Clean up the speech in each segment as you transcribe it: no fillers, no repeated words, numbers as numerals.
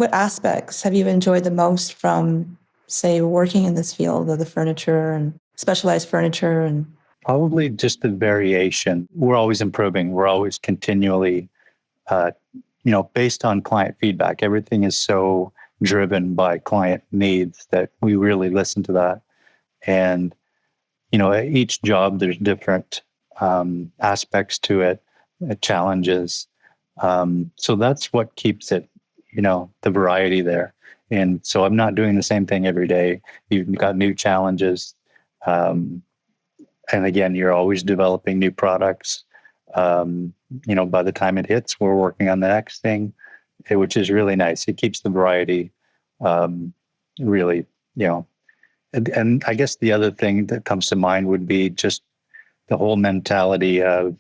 what aspects have you enjoyed the most from, say, working in this field of the furniture and specialized furniture? And probably just the variation. We're always improving. We're always continually, based on client feedback. Everything is so driven by client needs that we really listen to that. And, each job, there's different aspects to it, challenges. So that's what keeps it, the variety there. And so I'm not doing the same thing every day. You've got new challenges. And again, you're always developing new products. By the time it hits, we're working on the next thing, which is really nice. It keeps the variety really, and I guess the other thing that comes to mind would be just the whole mentality of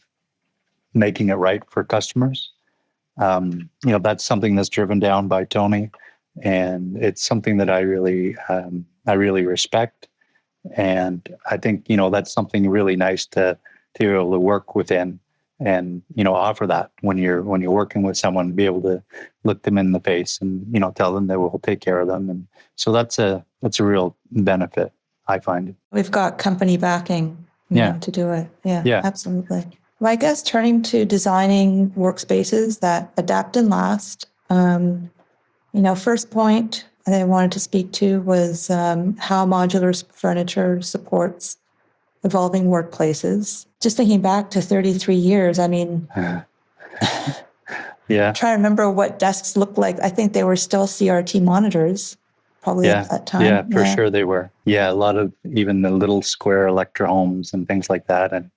making it right for customers. That's something that's driven down by Tony, and it's something that I really respect. And I think, that's something really nice to be able to work within and, offer that when you're working with someone, be able to look them in the face and, tell them that we'll take care of them. And so that's a real benefit, I find. We've got company backing to do it. Yeah, absolutely. Well, I guess turning to designing workspaces that adapt and last, first point that I wanted to speak to was how modular furniture supports evolving workplaces. Just thinking back to 33 years, I mean, trying to remember what desks looked like. I think they were still CRT monitors, probably at that time. Yeah, for sure they were. Yeah, a lot of even the little square Electro-homes and things like that. And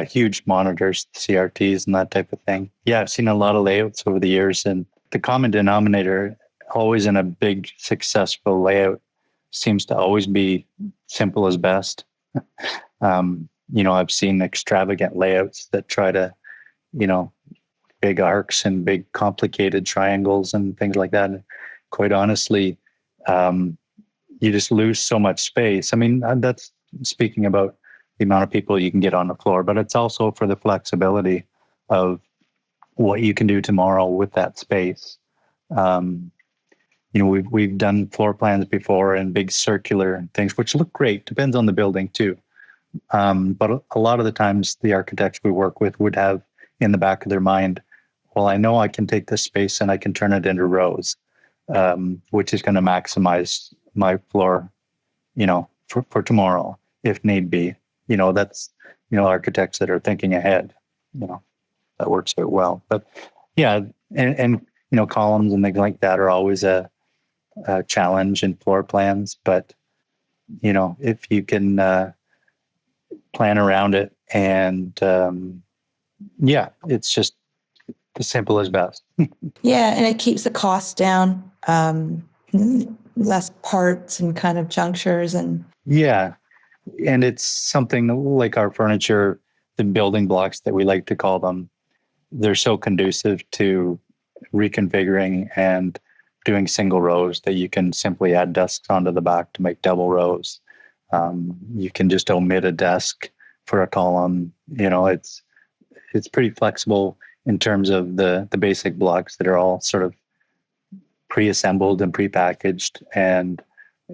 huge monitors, CRTs and that type of thing. Yeah, I've seen a lot of layouts over the years, and the common denominator always in a big successful layout seems to always be simple as best. I've seen extravagant layouts that try to, big arcs and big complicated triangles and things like that. And quite honestly, you just lose so much space. I mean, that's speaking about the amount of people you can get on the floor, but it's also for the flexibility of what you can do tomorrow with that space. We've done floor plans before and big circular things, which look great. Depends on the building too. But a lot of the times the architects we work with would have in the back of their mind, well, I know I can take this space and I can turn it into rows, which is going to maximize my floor, for tomorrow, if need be. That's, architects that are thinking ahead, that works out well. But and columns and things like that are always a challenge in floor plans. But, if you can plan around it and, it's just as simple as best. And it keeps the costs down, less parts and kind of junctures and. Yeah. And it's something like our furniture, the building blocks that we like to call them, they're so conducive to reconfiguring and doing single rows that you can simply add desks onto the back to make double rows. You can just omit a desk for a column. It's pretty flexible in terms of the basic blocks that are all sort of pre-assembled and pre-packaged, and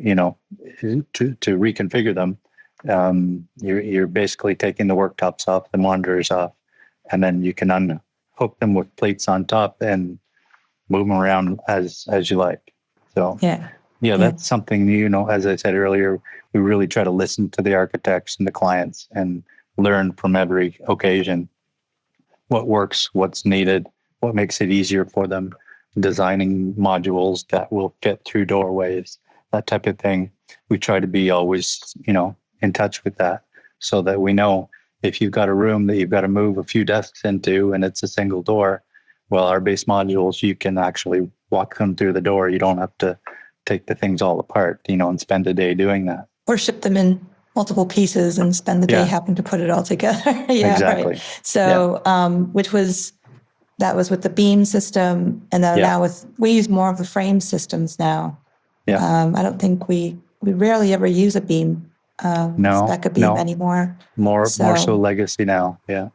to reconfigure them, you're basically taking the worktops off, the monitors off, and then you can unhook them with plates on top and move them around as you like. So that's something, as I said earlier, we really try to listen to the architects and the clients and learn from every occasion what works, what's needed, what makes it easier for them, designing modules that will fit through doorways, that type of thing. We try to be always, in touch with that, so that we know if you've got a room that you've got to move a few desks into and it's a single door, well, our base modules, you can actually walk them through the door. You don't have to take the things all apart, and spend a day doing that. Or ship them in multiple pieces and spend the day having to put it all together. Exactly. Right. So, that was with the beam system, and then now we use more of the frame systems now. I don't think we rarely ever use a beam, spec a beam anymore. More so legacy now. Yeah.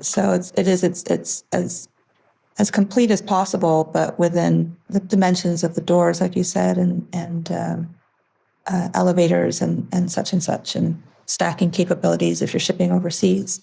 So it's as as complete as possible, but within the dimensions of the doors, like you said, and elevators and such, and stacking capabilities if you're shipping overseas.